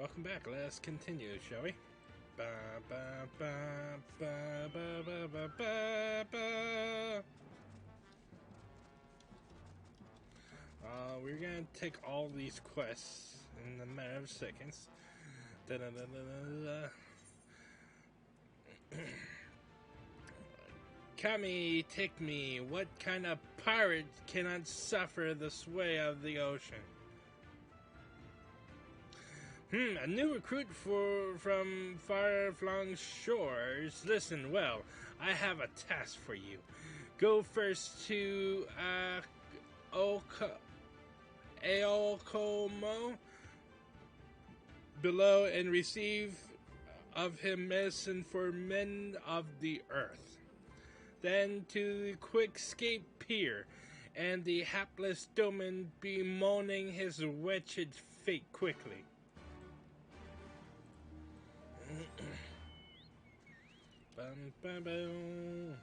Welcome back. Let's continue, shall we? Ba ba ba ba ba ba ba ba ba. We're gonna take all these quests in a matter of seconds. Da da da da da. Kami, take me. What kind of pirate cannot suffer the sway of the ocean? A new recruit from far-flung shores. Listen well, I have a task for you. Go first to Aokomo below and receive of him medicine for men of the earth. Then to the Quickscape Pier, and the hapless Doman bemoaning his wretched fate quickly. Bum, bum, bum.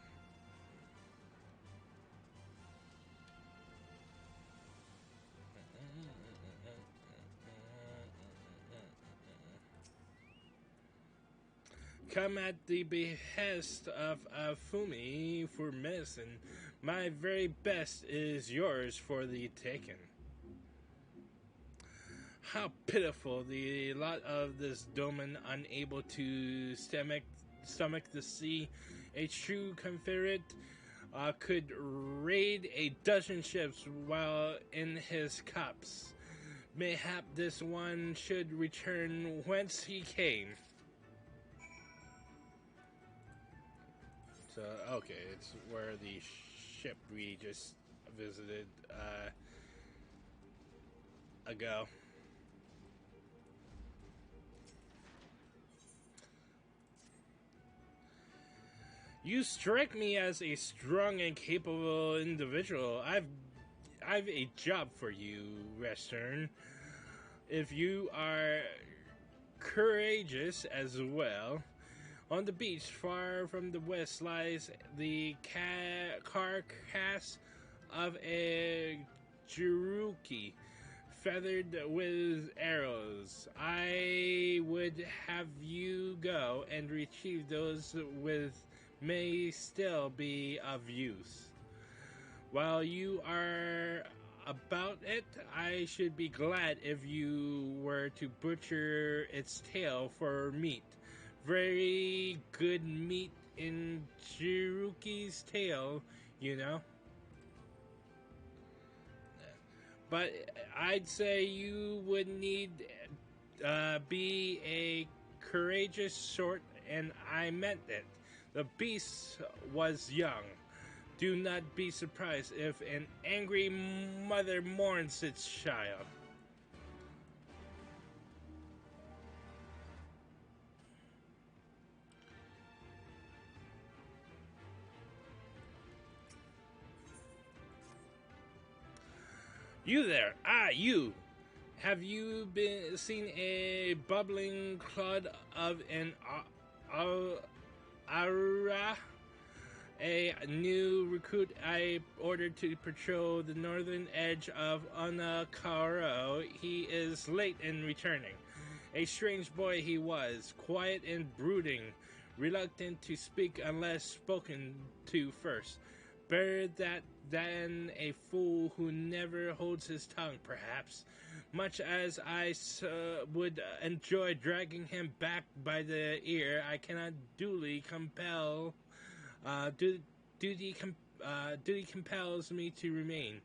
Come at the behest of Afumi for medicine. My very best is yours for the taking. How pitiful the lot of this Doman, unable to stomach the sea. A true confederate could raid a dozen ships while in his cups. Mayhap this one should return whence he came. So, okay, it's where the ship we just visited ago. You strike me as a strong and capable individual. I've a job for you, Western. If you are courageous as well. On the beach, far from the west, lies the carcass of a Jiruki, feathered with arrows. I would have you go and retrieve those with may still be of use. While you are about it, I should be glad if you were to butcher its tail for meat. Very good meat in Chiruki's tail, you know. But I'd say you would need be a courageous sort, and I meant it. The beast was young. Do not be surprised if an angry mother mourns its child. You there! Ah, you! Have you seen a bubbling clod of an aura? A new recruit I ordered to patrol the northern edge of Onakaro. He is late in returning. A strange boy he was, quiet and brooding, reluctant to speak unless spoken to first. Better that than a fool who never holds his tongue, perhaps. Much as I would enjoy dragging him back by the ear, I cannot duly compel. Duty compels me to remain.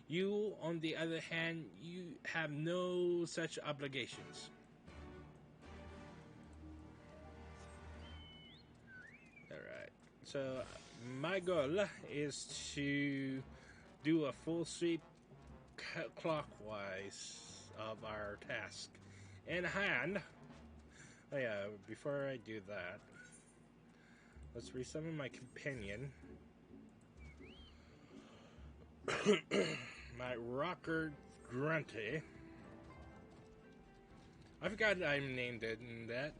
You, on the other hand, you have no such obligations. Alright, so my goal is to do a full sweep clockwise of our task in hand. Oh yeah, before I do that, let's resummon my companion. My rocker Grunty. I forgot I named it in that.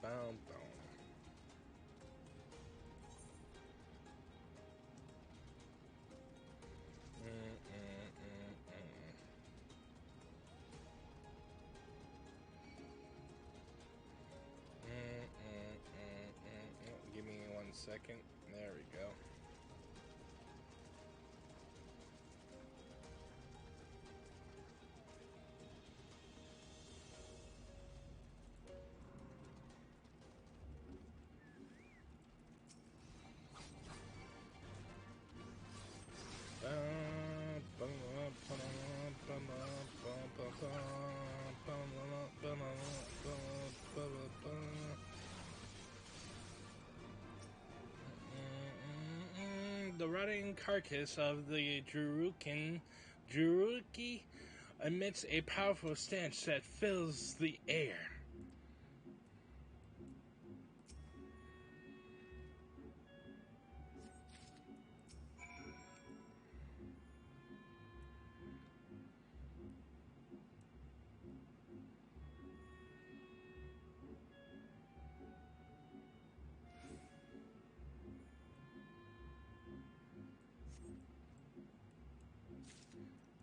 Boom, boom. second. There we go. The rotting carcass of the Juruki emits a powerful stench that fills the air.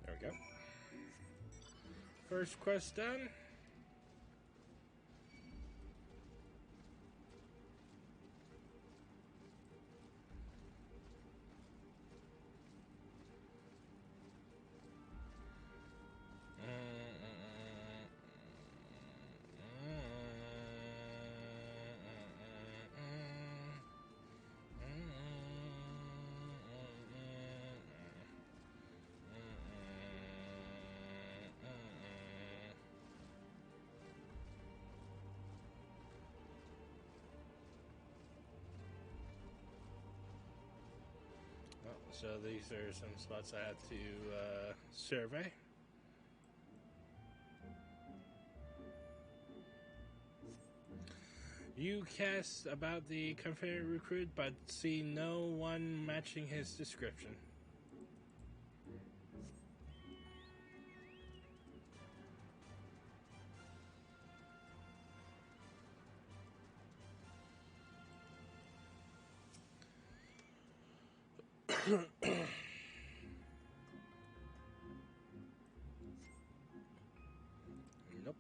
There we go. First quest done. So these are some spots I have to survey. You cast about the Confederate recruit, but see no one matching his description. Nope.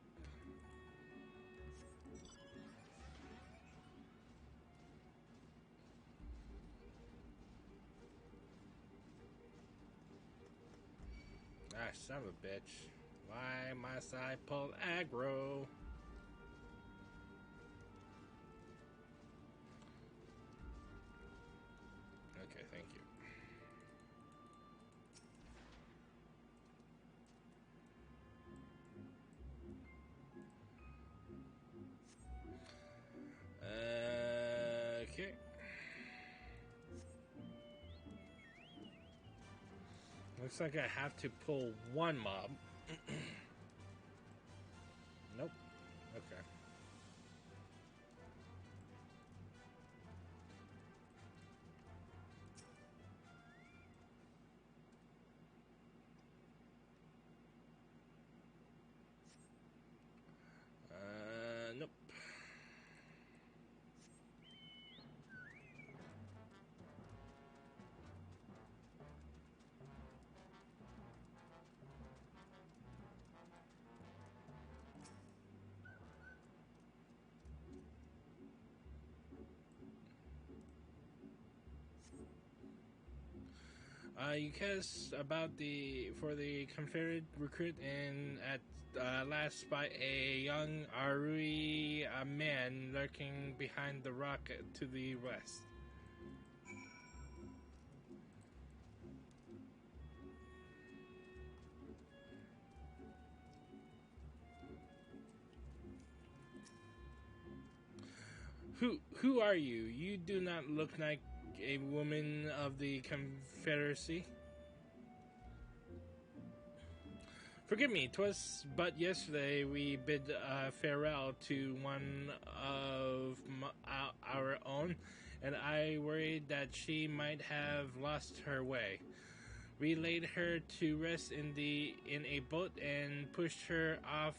Ah, son of a bitch. Why must I pull aggro? Okay, thank you. Okay. Looks like I have to pull one mob. Nope. Okay. Nope. You cast about for the Confederate recruit and at last spot a young Arui man lurking behind the rock to the west. Who are you? You do not look like a woman of the Confederacy. Forgive me, 'twas but yesterday we bid farewell to one of our own, and I worried that she might have lost her way. We laid her to rest in a boat and pushed her off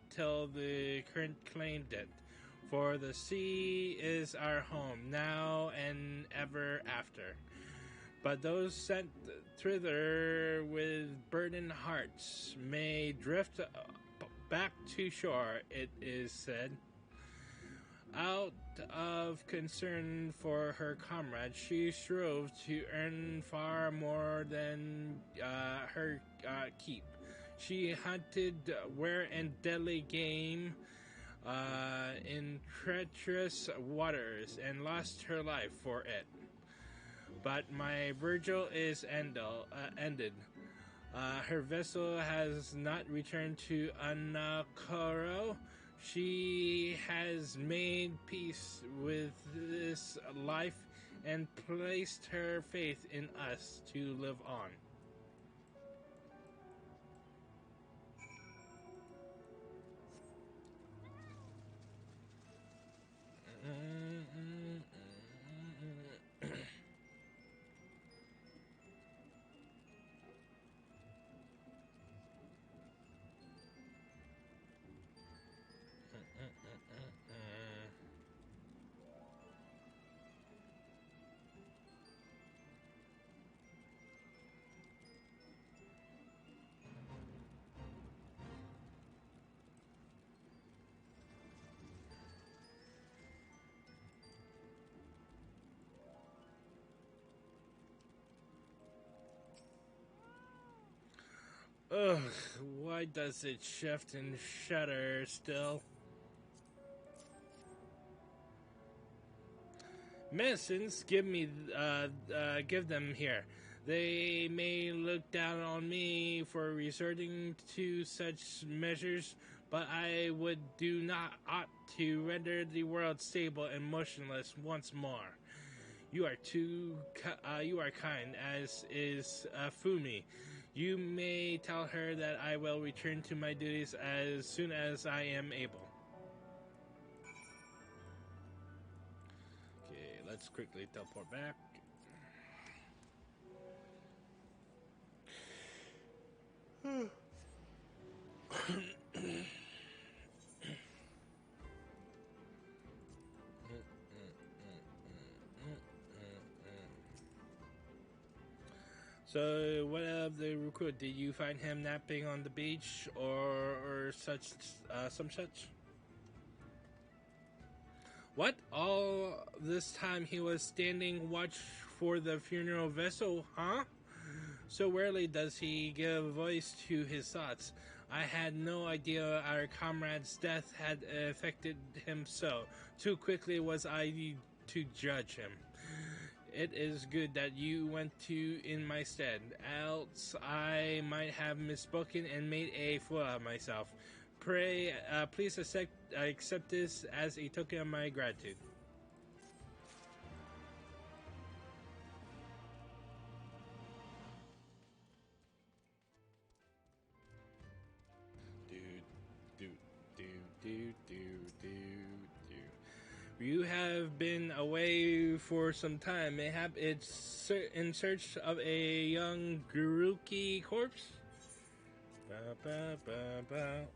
till the current claimed it. For the sea is our home, now and ever after. But those sent thither with burdened hearts may drift back to shore, it is said. Out of concern for her comrades, she strove to earn far more than her keep. She hunted rare and deadly game in treacherous waters and lost her life for it. But my Virgil is ended. Her vessel has not returned to Anakoro. She has made peace with this life and placed her faith in us to live on. Ugh, why does it shift and shudder still? Medicines, give them here. They may look down on me for resorting to such measures, but I would do not ought to render the world stable and motionless once more. You are kind, as is Fumi. You may tell her that I will return to my duties as soon as I am able. Okay, let's quickly teleport back. So, what of the recruit? Did you find him napping on the beach or some such? What? All this time he was standing watch for the funeral vessel, huh? So rarely does he give voice to his thoughts. I had no idea our comrade's death had affected him so. Too quickly was I to judge him. It is good that you went to in my stead, else I might have misspoken and made a fool of myself. Pray, please accept this as a token of my gratitude. Do, do, do, do, do, do. You have been away for some time. Mayhap it's in search of a young Guruki corpse? Ba, ba, ba, ba.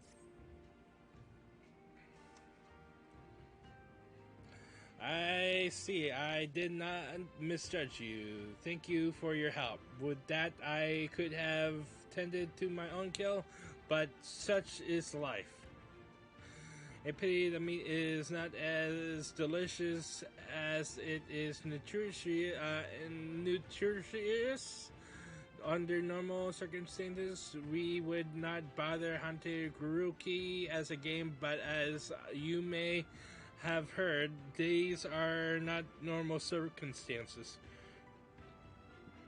I see. I did not misjudge you. Thank you for your help. Would that I could have tended to my own kill, but such is life. A pity the meat is not as delicious as it is nutritious. Under normal circumstances, we would not bother hunting Guruki as a game, but as you may have heard, these are not normal circumstances.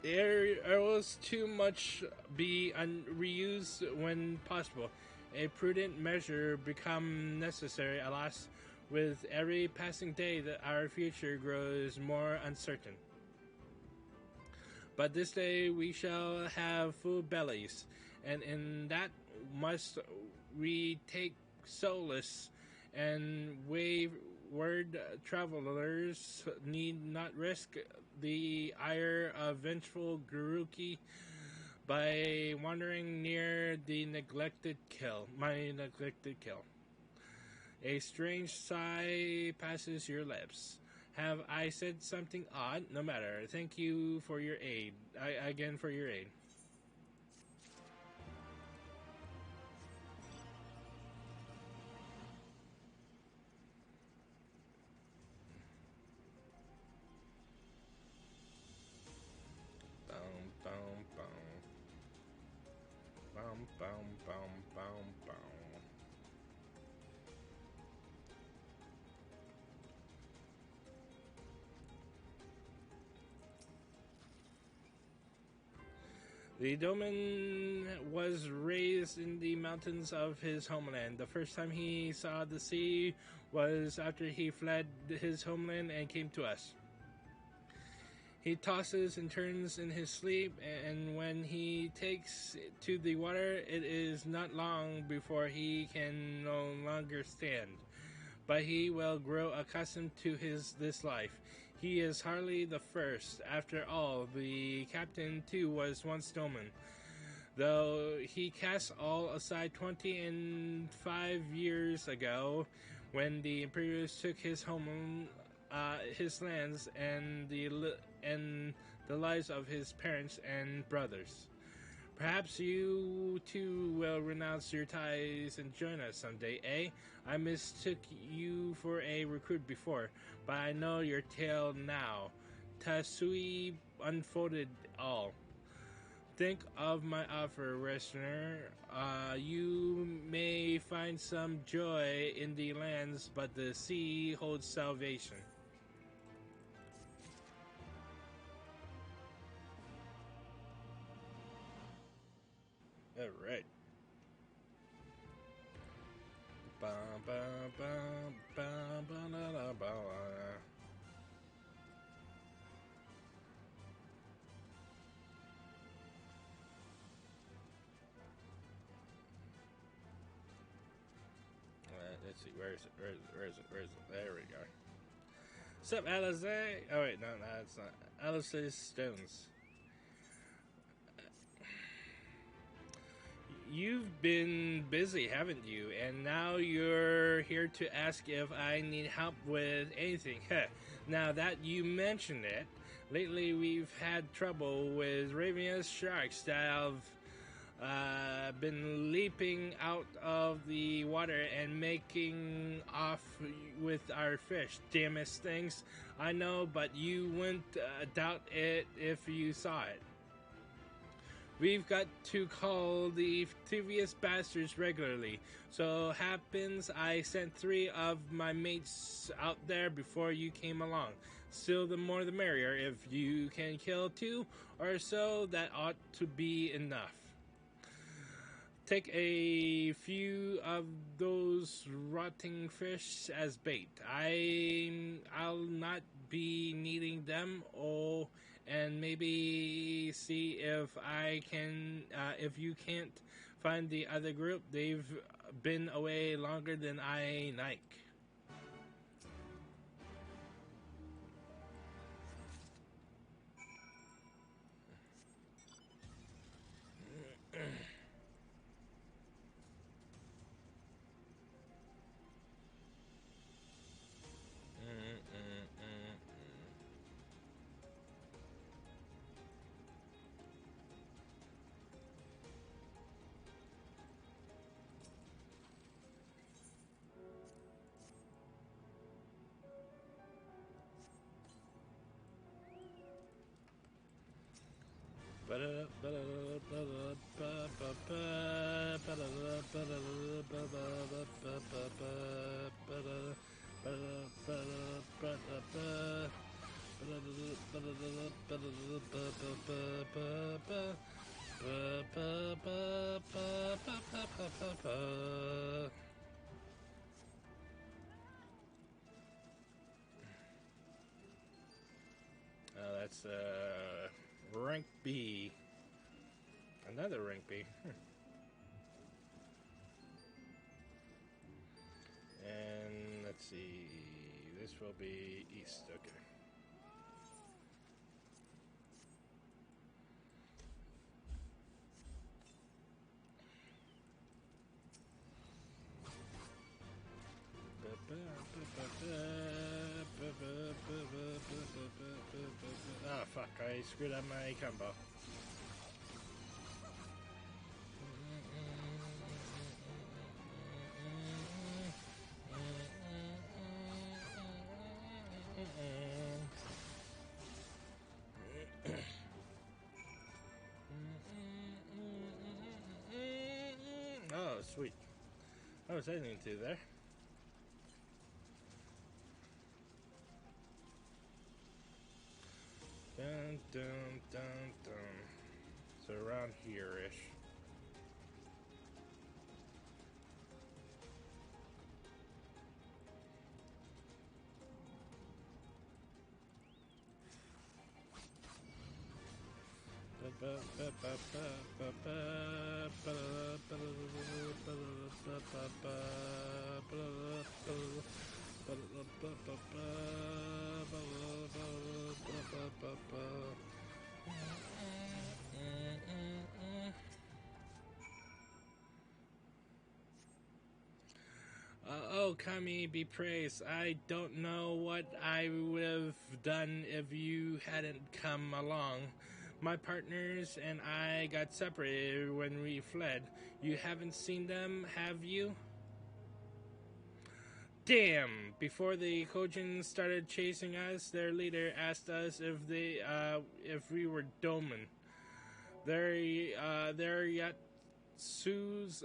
Arrows too much be reused when possible. A prudent measure become necessary, alas. With every passing day, that our future grows more uncertain. But this day we shall have full bellies, and in that must we take solace, and wayward travelers need not risk the ire of vengeful Guruki by wandering near the my neglected kill. A strange sigh passes your lips. Have I said something odd? No matter. Thank you for your aid. Again for your aid. boom, boom, boom, boom. The Doman was raised in the mountains of his homeland. The first time he saw the sea was after he fled his homeland and came to us. He tosses and turns in his sleep, and when he takes to the water, it is not long before he can no longer stand. But he will grow accustomed to this life. He is hardly the first. After all, the captain too was once Doman. Though he cast all aside 25 years ago, when the Imperials took his home, his lands, and the lives of his parents and brothers. Perhaps you too will renounce your ties and join us someday, eh? I mistook you for a recruit before, but I know your tale now. Tasui unfolded all. Think of my offer, Westerner. You may find some joy in the lands, but the sea holds salvation. All right. Let's see, where is it? Where is it? There we go. Sup, Alice? Oh wait, no, it's not. Alice's Stones. You've been busy, haven't you? And now you're here to ask if I need help with anything. Now that you mention it, lately we've had trouble with ravenous sharks that have been leaping out of the water and making off with our fish. Damnest things. I know, but you wouldn't doubt it if you saw it. We've got to call the devious bastards regularly. So happens I sent 3 of my mates out there before you came along. Still, the more the merrier. If you can kill 2 or so, that ought to be enough. Take a few of those rotting fish as bait. I'll not be needing them. Oh, and maybe see if I can. If you can't find the other group, they've been away longer than I like. That's rank B. Another rank B. And let's see. This will be east. Okay. Ah, fuck, I screwed up my combo. What was I listening to there? Dun dun dun dun. So around here-ish. Oh, Kami, be praised. I don't know what I would have done if you hadn't come along. My partners and I got separated when we fled. You haven't seen them, have you? Damn! Before the Kojin started chasing us, their leader asked us if we were Doman. Their Susu's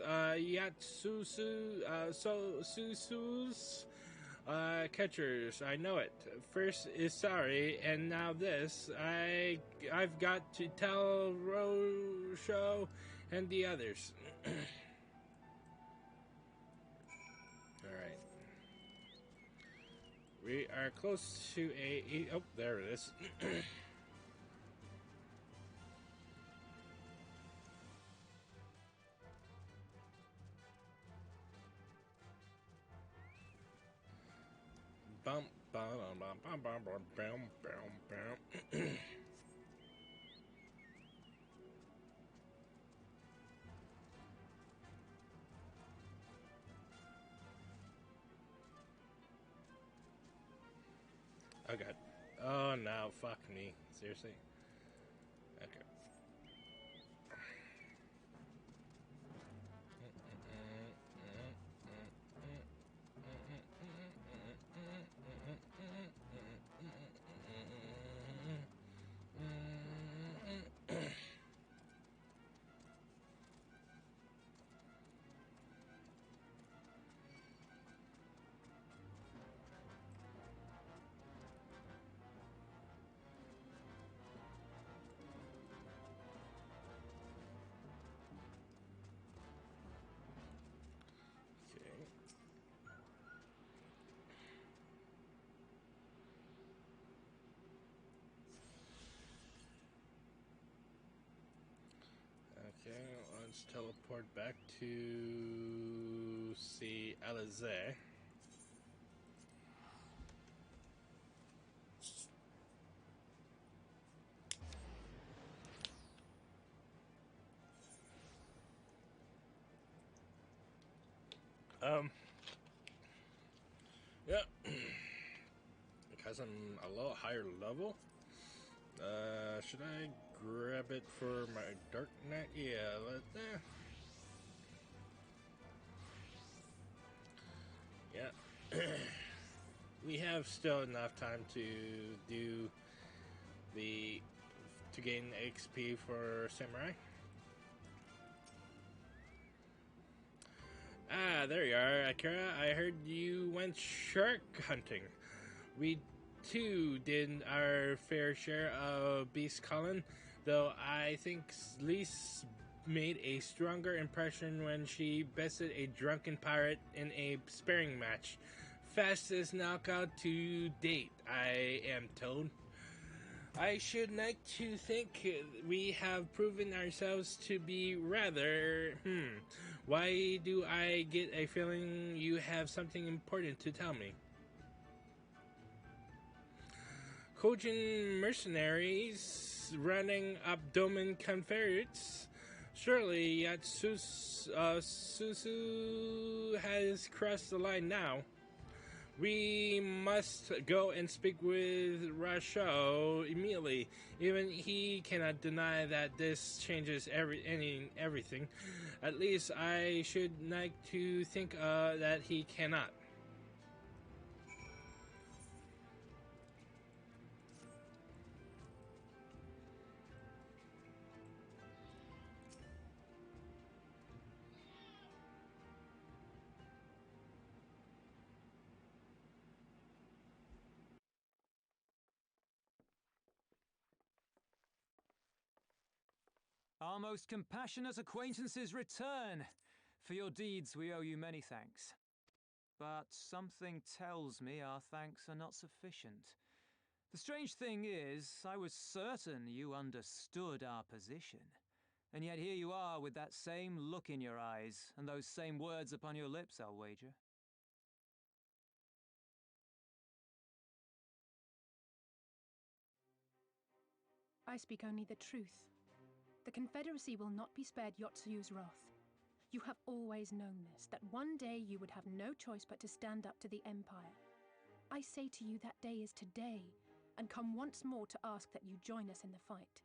catchers. I know it. First is sorry, and now this. I've got to tell Rosho and the others. Alright. We are close to oh, there it is. Bum, bum, bum, bum, bum, bum, bum, bum. Oh god. Oh no, fuck me. Seriously? Okay. Okay, let's teleport back to see Alizé. Yeah, because I'm a little higher level. Should I grab it for my Dark Knight? Yeah, yeah. We have still enough time to do to gain XP for Samurai. Ah, there you are, Akira. I heard you went shark hunting. We too did our fair share of beast calling, though I think Lise made a stronger impression when she bested a drunken pirate in a sparring match. Fastest knockout to date, I am told. I should like to think we have proven ourselves to be rather. Why do I get a feeling you have something important to tell me? Kojin mercenaries running up Doman Confederates. Surely Susu has crossed the line now. We must go and speak with Rasho immediately. Even he cannot deny that this changes everything. At least I should like to think that he cannot. Our most compassionate acquaintances return. For your deeds we owe you many thanks. But something tells me our thanks are not sufficient. The strange thing is, I was certain you understood our position. And yet here you are with that same look in your eyes, and those same words upon your lips, I'll wager. I speak only the truth. The Confederacy will not be spared Yotsuyu's wrath. You have always known this, that one day you would have no choice but to stand up to the Empire. I say to you that day is today, and come once more to ask that you join us in the fight.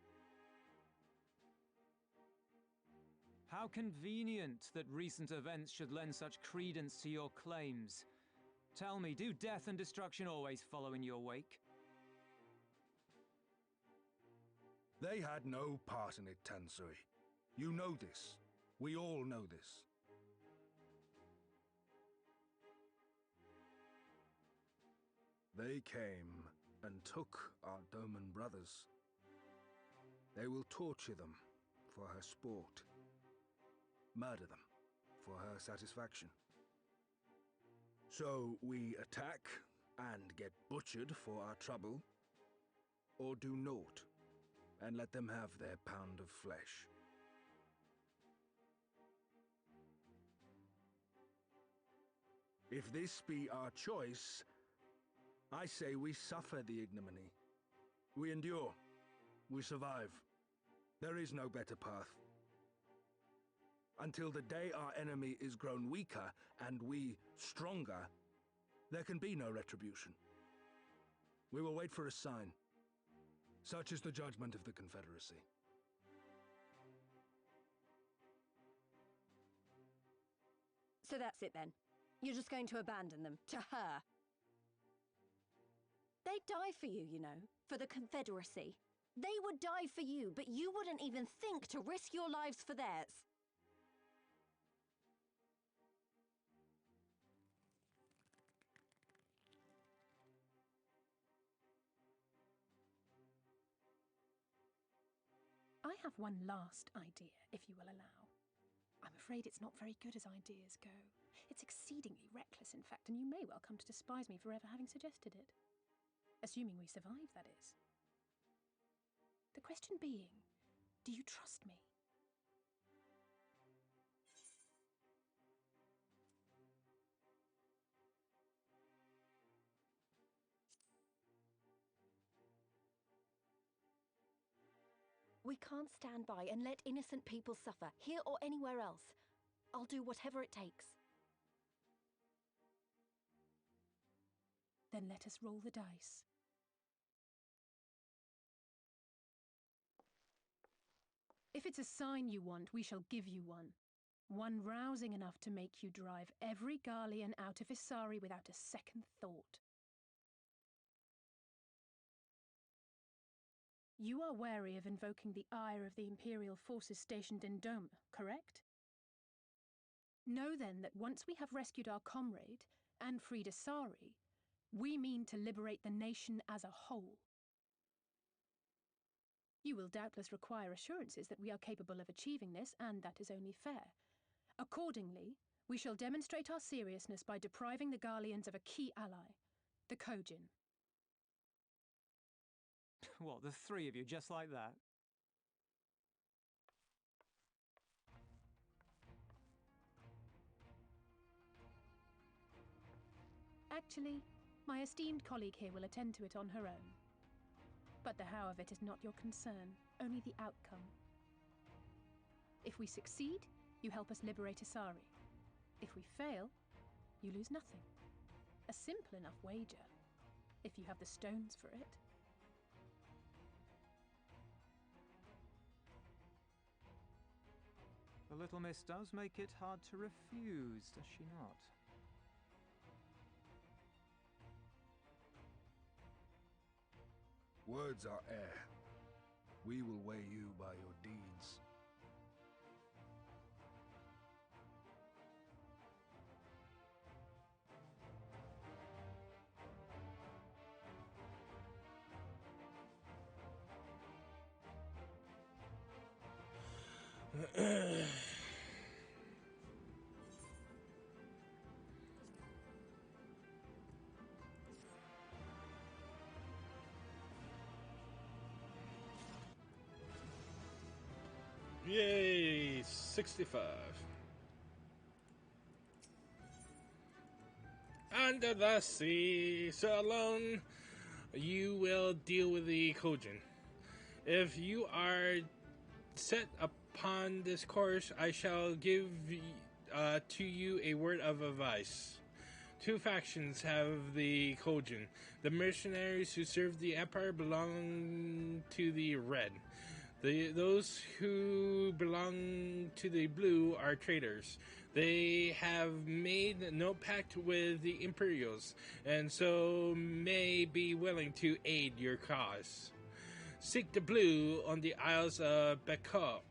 How convenient that recent events should lend such credence to your claims. Tell me, do death and destruction always follow in your wake? They had no part in it, Tansui. You know this. We all know this. They came and took our Doman brothers. They will torture them for her sport. Murder them for her satisfaction. So we attack and get butchered for our trouble, or do naught and let them have their pound of flesh. If this be our choice, I say we suffer the ignominy. We endure. We survive. There is no better path. Until the day our enemy is grown weaker and we stronger, there can be no retribution. We will wait for a sign. Such is the judgment of the Confederacy. So that's it then. You're just going to abandon them to her. They'd die for you, you know, for the Confederacy. They would die for you, but you wouldn't even think to risk your lives for theirs. I have one last idea, if you will allow. I'm afraid it's not very good as ideas go. It's exceedingly reckless, in fact, and you may well come to despise me for ever having suggested it. Assuming we survive, that is. The question being, do you trust me? We can't stand by and let innocent people suffer, here or anywhere else. I'll do whatever it takes. Then let us roll the dice. If it's a sign you want, we shall give you one. One rousing enough to make you drive every Garlean out of Isari without a second thought. You are wary of invoking the ire of the Imperial forces stationed in Doma, correct? Know then that once we have rescued our comrade and freed Isari, we mean to liberate the nation as a whole. You will doubtless require assurances that we are capable of achieving this, and that is only fair. Accordingly, we shall demonstrate our seriousness by depriving the Garleans of a key ally, the Kojin. What, the three of you, just like that? Actually, my esteemed colleague here will attend to it on her own. But the how of it is not your concern, only the outcome. If we succeed, you help us liberate Isari. If we fail, you lose nothing. A simple enough wager, if you have the stones for it. The little miss does make it hard to refuse, does she not? Words are air. We will weigh you by your deeds. Yay, 65. Under the sea, so alone you will deal with the Kojin. If you are set upon this course, I shall give to you a word of advice. Two factions have the Kojin. The mercenaries who serve the Empire belong to the Red. Those who belong to the Blue are traitors. They have made no pact with the Imperials, and so may be willing to aid your cause. Seek the Blue on the Isles of Bicol.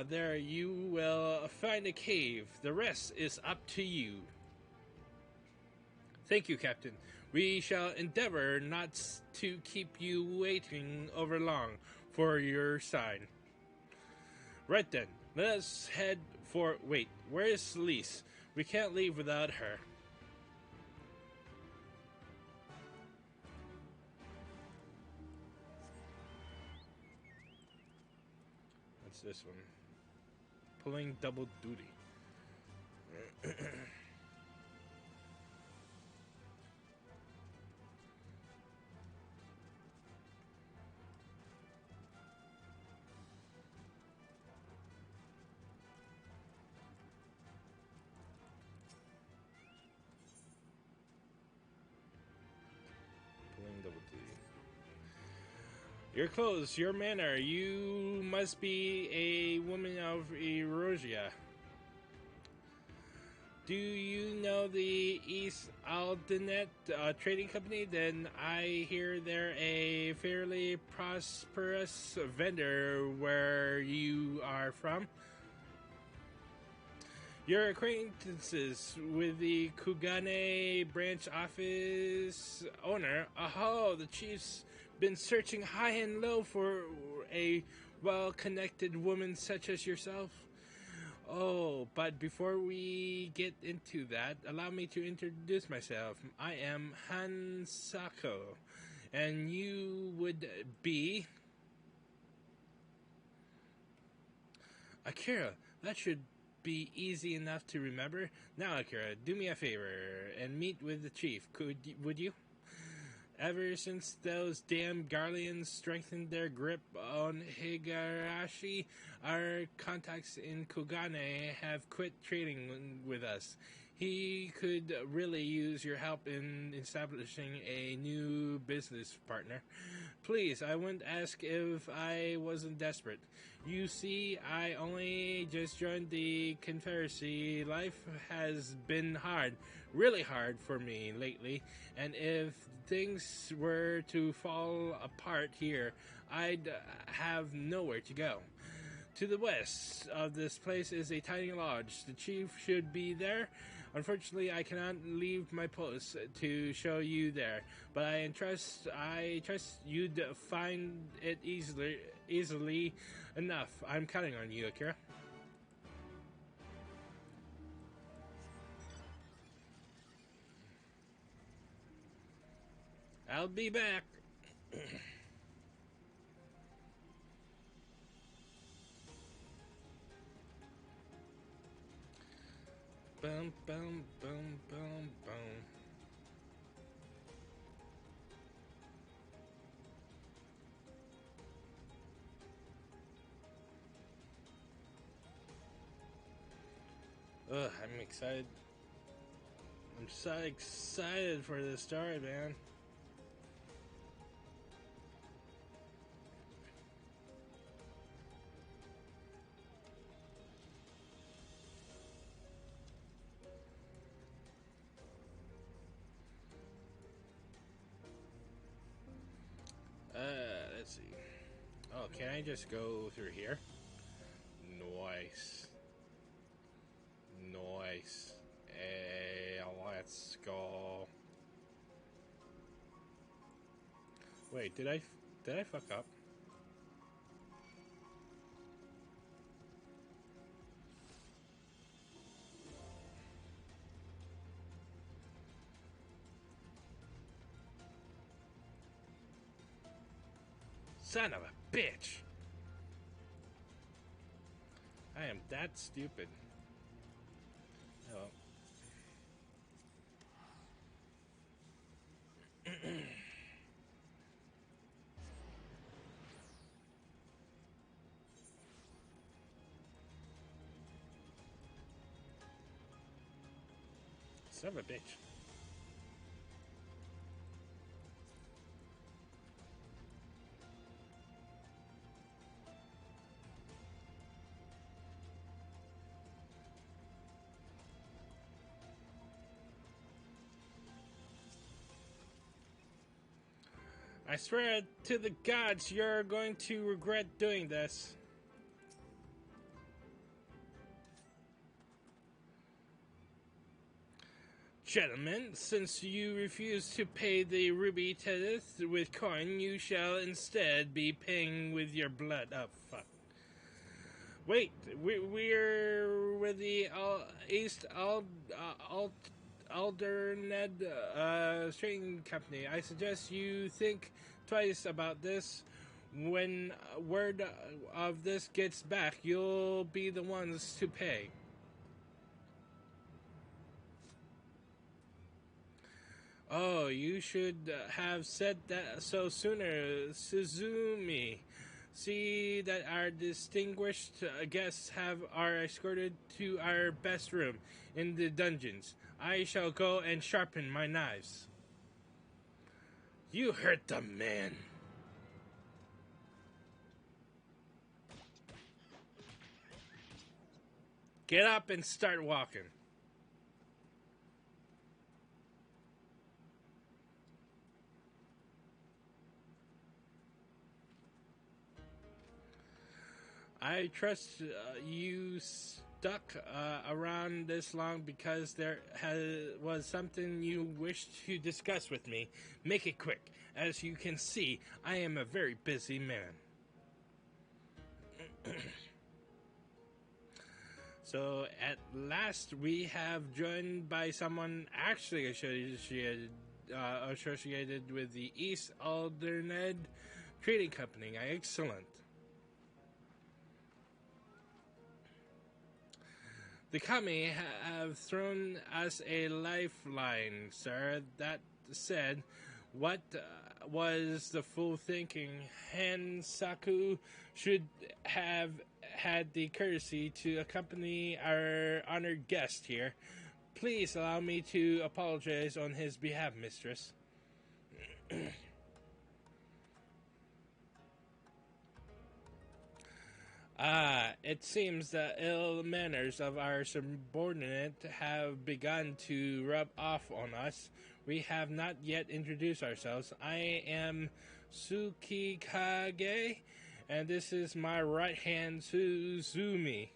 There you will find a cave. The rest is up to you. Thank you, Captain. We shall endeavor not to keep you waiting over long for your sign. Right then, let us head for... Wait, where is Lise? We can't leave without her. What's this one? Pulling double duty. Your clothes, your manner, you must be a woman of Erosia. Do you know the East Aldenet trading company? Then I hear they're a fairly prosperous vendor where you are from. Your acquaintances with the Kugane branch office owner. Oh, the chief's been searching high and low for a well-connected woman such as yourself. Oh, but before we get into that, allow me to introduce myself. I am Hansako, and you would be... Akira. That should be easy enough to remember. Now, Akira, do me a favor and meet with the chief. Would you? Ever since those damn Garleans strengthened their grip on Higurashi, our contacts in Kugane have quit trading with us. He could really use your help in establishing a new business partner. Please, I wouldn't ask if I wasn't desperate. You see, I only just joined the Confederacy. Life has been hard, really hard for me lately, and if things were to fall apart here, I'd have nowhere to go. To the west of this place is a tiny lodge. The chief should be there. Unfortunately, I cannot leave my post to show you there, but I trust you'd find it easily enough. I'm counting on you, Akira. I'll be back. Boom, boom, boom, boom, boom. I'm excited. I'm so excited for this story, man. Let's see. Oh, can I just go through here? Nice. Nice. Hey, let's go. Wait, did I fuck up? Son of a bitch. I am that stupid. Oh. Son of a bitch. I swear to the gods, you're going to regret doing this. Gentlemen, since you refuse to pay the ruby tithe with coin, you shall instead be paying with your blood. Oh, fuck. Wait, we're with the East Alderned Trading Company. I suggest you think twice about this. When word of this gets back, you'll be the ones to pay. Oh, you should have said that so sooner, Suzumi. See that our distinguished guests are escorted to our best room in the dungeons. I shall go and sharpen my knives. You hurt the man. Get up and start walking. I trust you stuck around this long because there was something you wished to discuss with me. Make it quick. As you can see, I am a very busy man. So at last we have joined by someone actually associated with the East Alderned Trading Company. Excellent. The kami have thrown us a lifeline, sir. That said, what was the fool thinking? Hansaku should have had the courtesy to accompany our honored guest here. Please allow me to apologize on his behalf, mistress. It seems the ill manners of our subordinate have begun to rub off on us. We have not yet introduced ourselves. I am Tsukikage, and this is my right hand, Suzumi.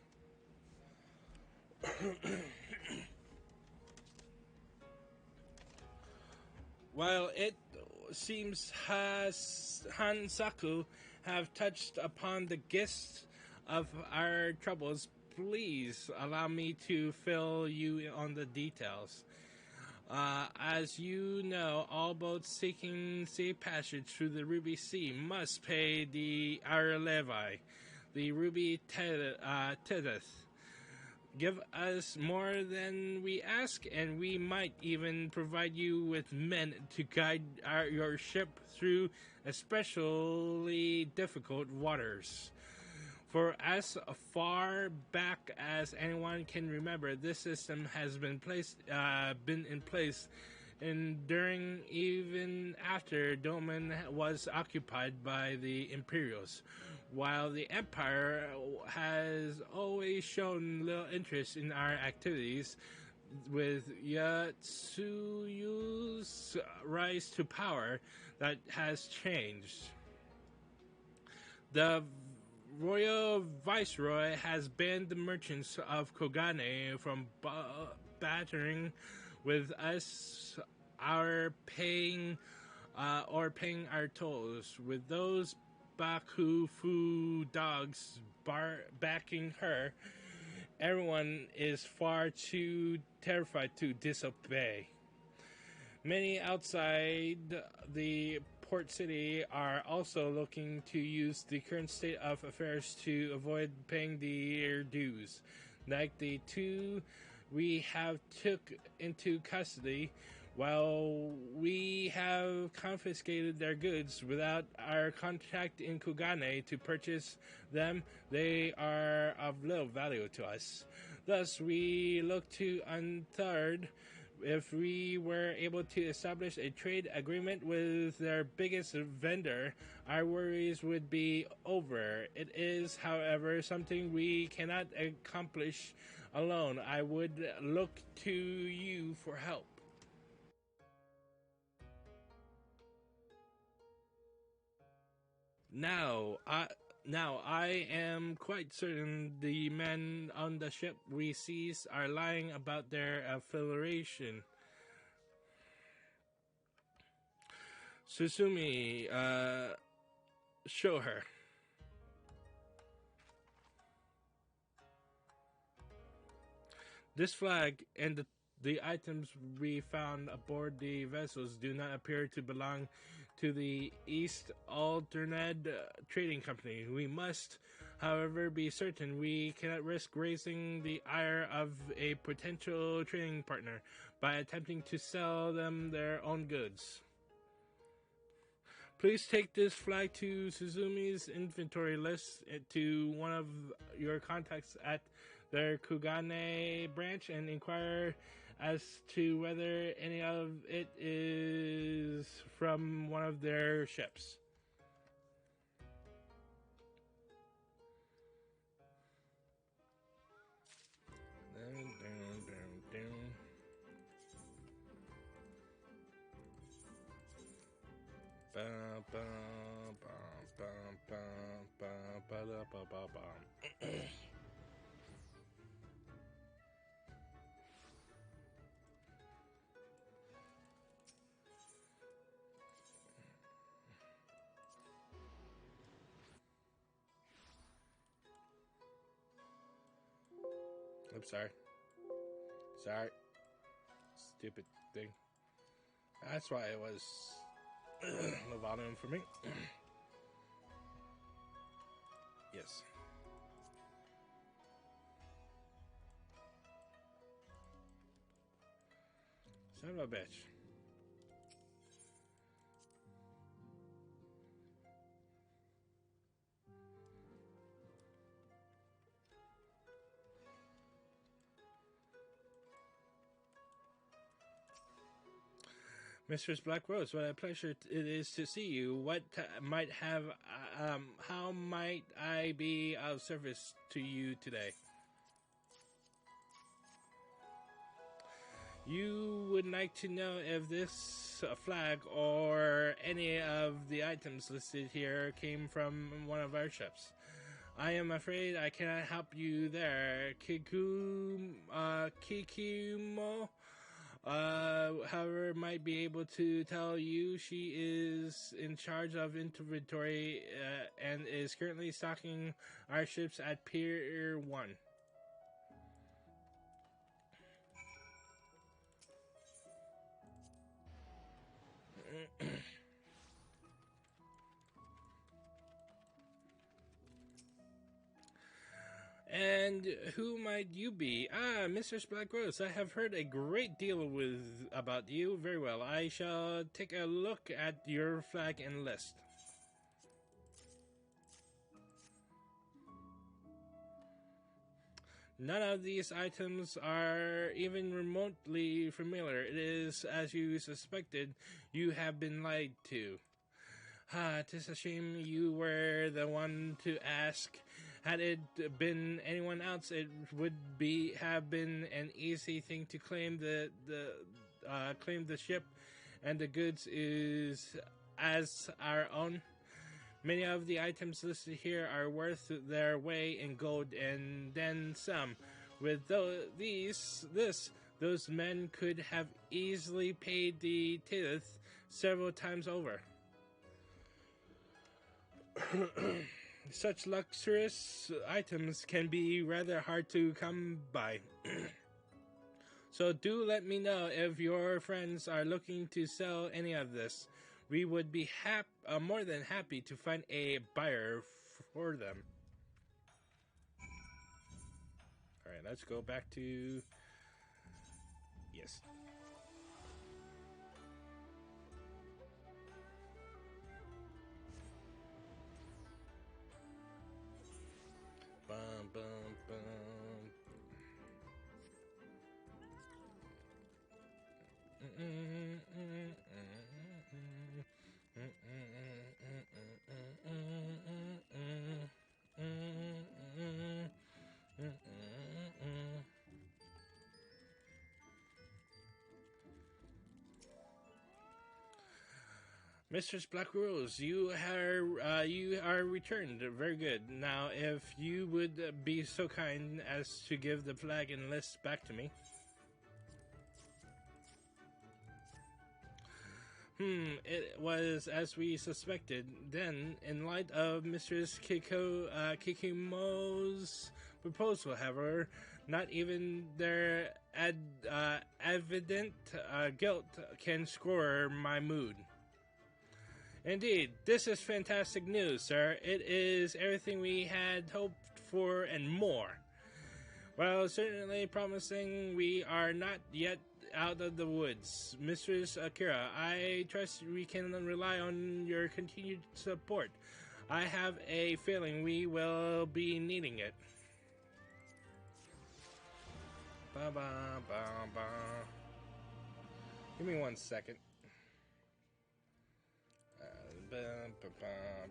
While it seems Hansaku have touched upon the gist of our troubles, please allow me to fill you on the details. As you know, all boats seeking safe passage through the Ruby Sea must pay our levy, the Ruby tithe. Give us more than we ask, and we might even provide you with men to guide your ship through especially difficult waters. For as far back as anyone can remember, this system has been in place during even after Doman was occupied by the Imperials. While the Empire has always shown little interest in our activities, with Yatsuyu's rise to power, that has changed. The Royal Viceroy has banned the merchants of Kogane from battering with us paying our tolls, with those Bakufu dogs backing her. Everyone is far too terrified to disobey. Many outside the port city are also looking to use the current state of affairs to avoid paying their dues. Like the two we have took into custody, while we have confiscated their goods without our contact in Kugane to purchase them, they are of little value to us. Thus, we look to Unthird. If we were able to establish a trade agreement with their biggest vendor, our worries would be over. It is, however, something we cannot accomplish alone. I would look to you for help. Now, I am quite certain the men on the ship we seized are lying about their affiliation. Susumi, show her. This flag and the items we found aboard the vessels do not appear to belong to the East Alternate Trading Company. We must, however, be certain we cannot risk raising the ire of a potential trading partner by attempting to sell them their own goods. Please take this flag to Suzumi's inventory list to one of your contacts at their Kugane branch and inquire as to whether any of it is from one of their ships. I'm sorry. Sorry. Stupid thing. That's why it was low volume for me. Yes. Son of a bitch. Mistress Black Rose, what a pleasure it is to see you. How might I be of service to you today? You would like to know if this flag or any of the items listed here came from one of our ships. I am afraid I cannot help you there. Kikumo, however, might be able to tell you. She is in charge of inventory and is currently stocking our ships at Pier 1. And who might you be? Ah, Mr. Black-Rose, I have heard a great deal about you. Very well, I shall take a look at your flag and list. None of these items are even remotely familiar. It is, as you suspected, you have been lied to. Ah, 'tis a shame you were the one to ask. Had it been anyone else, it would have been an easy thing to claim the ship and the goods is as our own. Many of the items listed here are worth their weight in gold and then some. With those men could have easily paid the tithe several times over. Such luxurious items can be rather hard to come by. So do let me know if your friends are looking to sell any of this. We would be more than happy to find a buyer for them. Alright, let's go back to... Yes. Bum, bum, bum. Mistress Black Rose, you are returned. Very good. Now, if you would be so kind as to give the flag and list back to me. It was as we suspected. Then, in light of Mistress Kikimo's proposal, however, not even their evident guilt can score my mood. Indeed, this is fantastic news, sir. It is everything we had hoped for and more. While certainly promising, we are not yet out of the woods. Mistress Akira, I trust we can rely on your continued support. I have a feeling we will be needing it. Ba ba ba ba. Give me 1 second. Ba, ba, ba,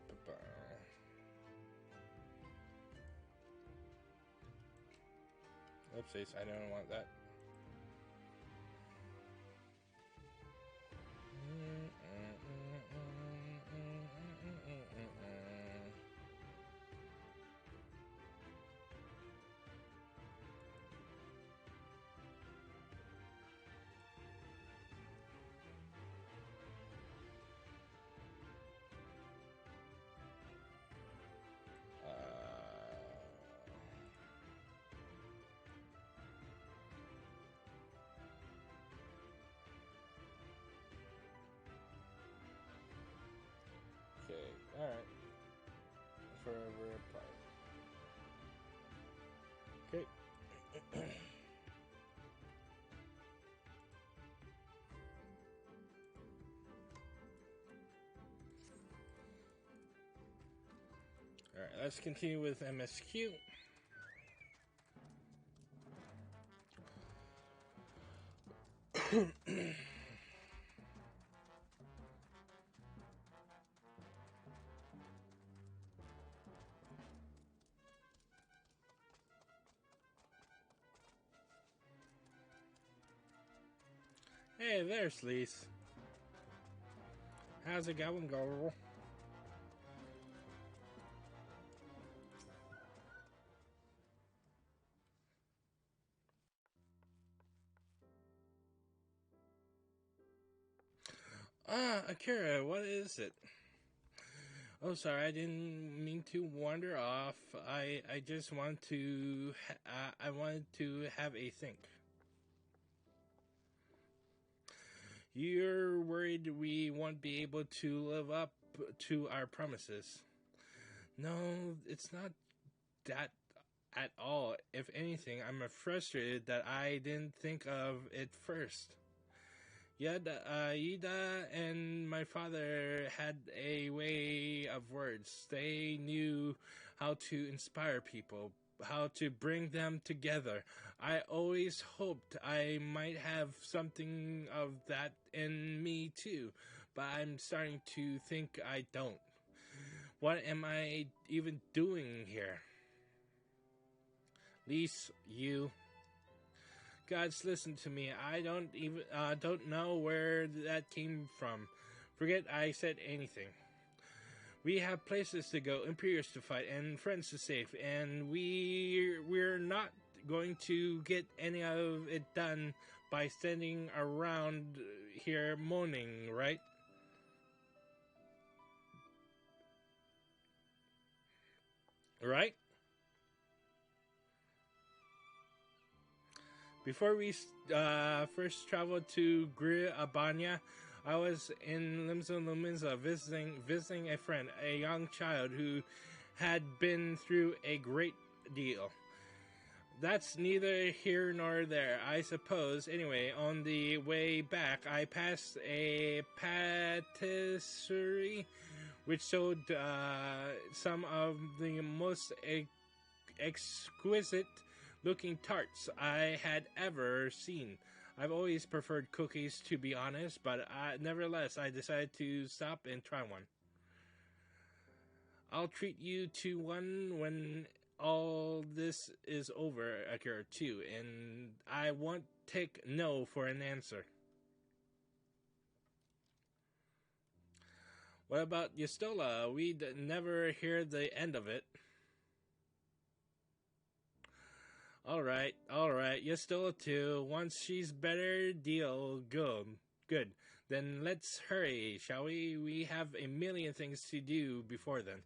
ba, ba. Oopsies, I don't want that. Okay, alright. Forever apart. Okay. Alright, let's continue with MSQ. Hey there, Sleaze. How's it going, girl? Akira, what is it? Oh, sorry, I didn't mean to wander off. I just want to, I wanted to have a think. You're worried we won't be able to live up to our promises. No, it's not that at all. If anything, I'm frustrated that I didn't think of it first. Ida and my father had a way of words. They knew how to inspire people, how to bring them together. I always hoped I might have something of that in me too, but I'm starting to think I don't. What am I even doing here? Lise, you... Gods, listen to me. I don't know where that came from. Forget I said anything. We have places to go, Imperials to fight, and friends to save, and we're not going to get any of it done by standing around here moaning, right? Right? Before we first traveled to Gri Abanya, I was in Limsa Luminsa visiting a friend, a young child who had been through a great deal. That's neither here nor there, I suppose. Anyway, on the way back, I passed a patisserie which sold some of the most exquisite looking tarts I had ever seen. I've always preferred cookies, to be honest, but nevertheless, I decided to stop and try one. I'll treat you to one when all this is over, Akira, too, and I won't take no for an answer. What about Yestola? We'd never hear the end of it. Alright, Yestola too. Once she's better, deal. Good. Then let's hurry, shall we? We have a million things to do before then.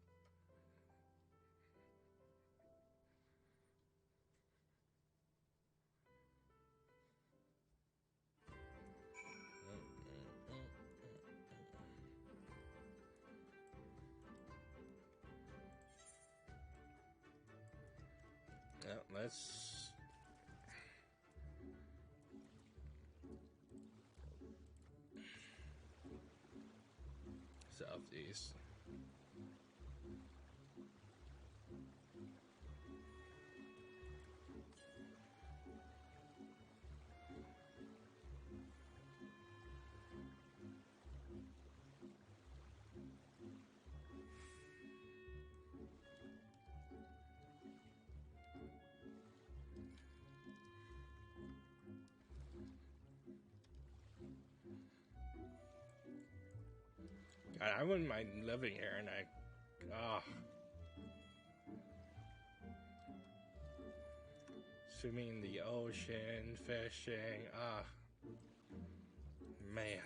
Let's southeast. I wouldn't mind living here, and swimming in the ocean, fishing, man.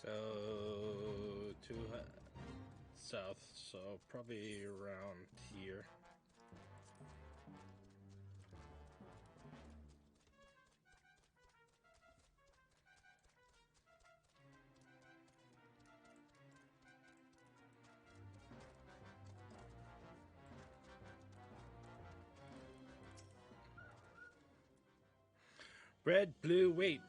So to south, so probably around here. Red, blue, wait.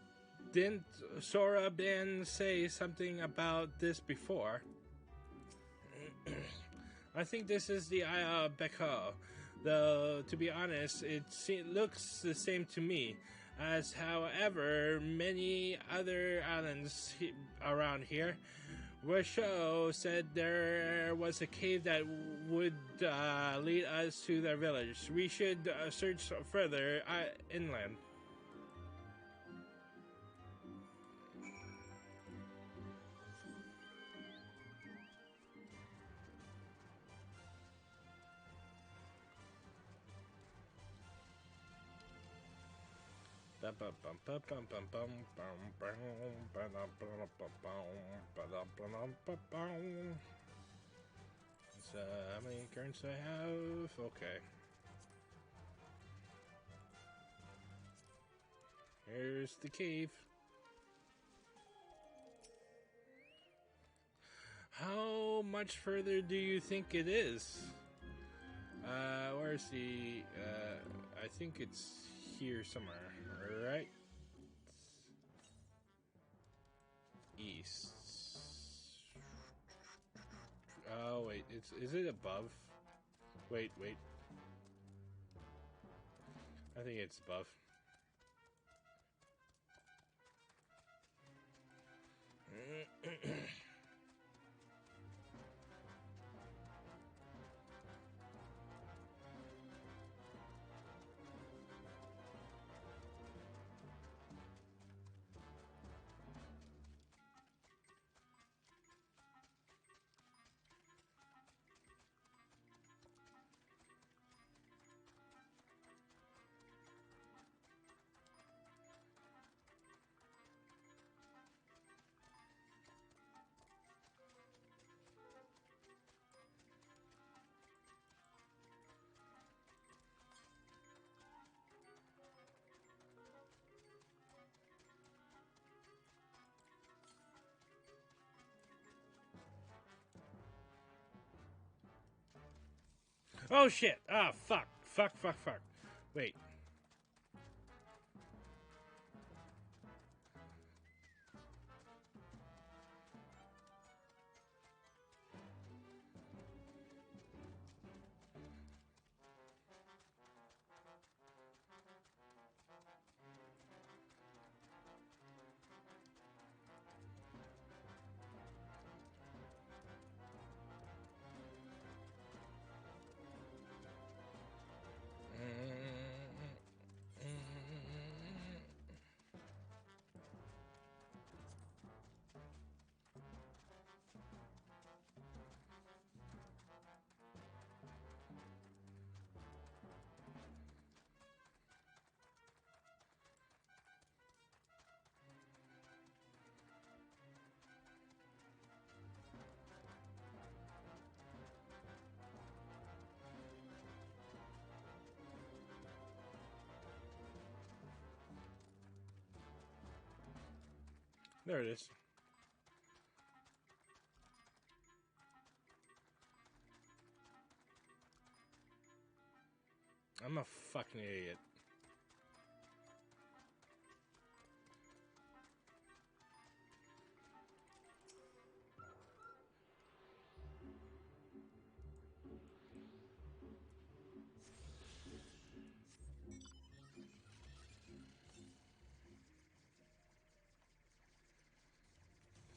Didn't Sora Ben say something about this before? I think this is the Eye of Beko. Though, to be honest, it looks the same to me. As, however, many other islands around here, Washo said there was a cave that would lead us to their village. We should search further inland. So, how many currents do I have? Okay. Here's the cave. How much further do you think it is? Where's the... I think it's here somewhere, right? East. Oh, wait, is it above? Wait. I think it's above. Oh shit! Ah, fuck. Fuck, fuck, fuck. Wait. There it is. I'm a fucking idiot.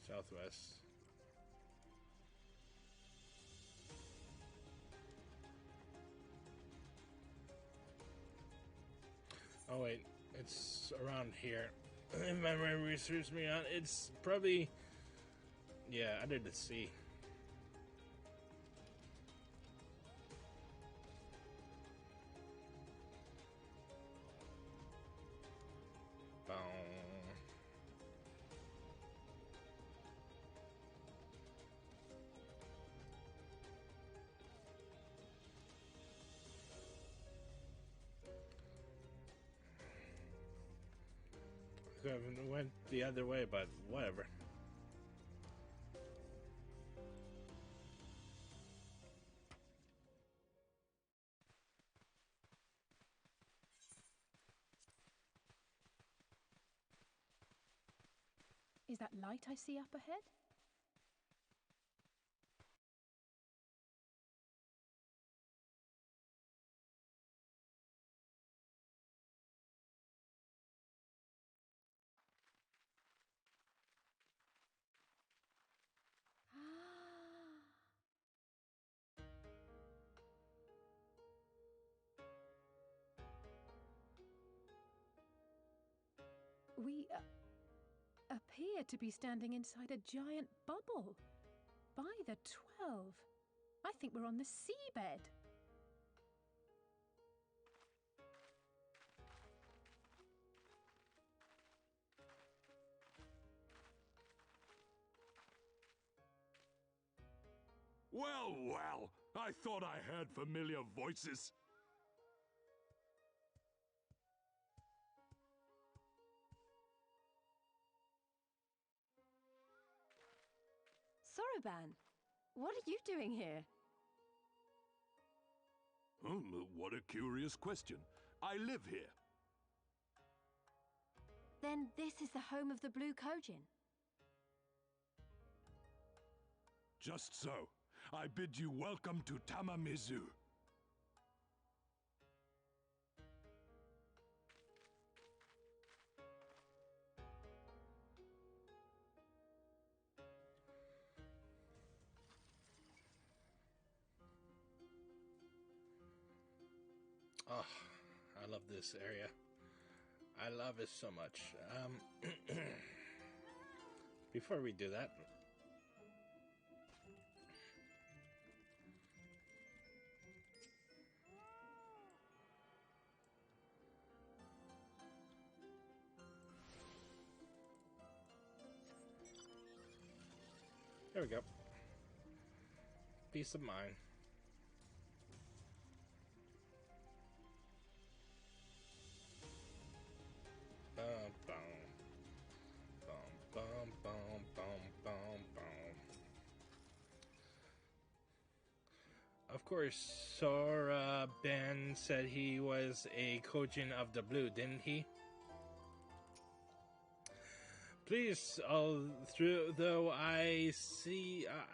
Southwest. Oh wait, it's around here. If my memory serves me on, it's probably, yeah, under the sea. Boom. Could have went the other way, but whatever. Is that light I see up ahead? We appear to be standing inside a giant bubble. By the 12, I think we're on the seabed. Well, well, I thought I heard familiar voices. Soroban, what are you doing here? What a curious question. I live here. Then this is the home of the Blue Kojin. Just so. I bid you welcome to Tamamizu. Oh, I love this area. I love it so much. Before we do that, there we go. Peace of mind. Bum, bum. Bum, bum, bum, bum, bum. Of course, Sora Ben said he was a Kojin of the Blue, didn't he? Please, though I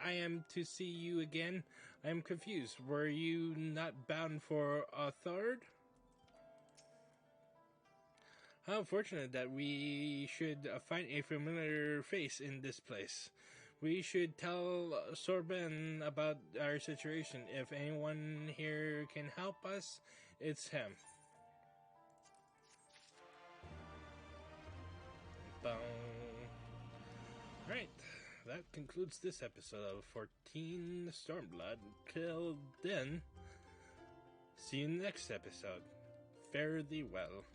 am to see you again, I am confused. Were you not bound for a third? How fortunate that we should find a familiar face in this place. We should tell Sorben about our situation. If anyone here can help us, it's him. Alright, that concludes this episode of 14 Stormblood. Till then, see you next episode. Fare thee well.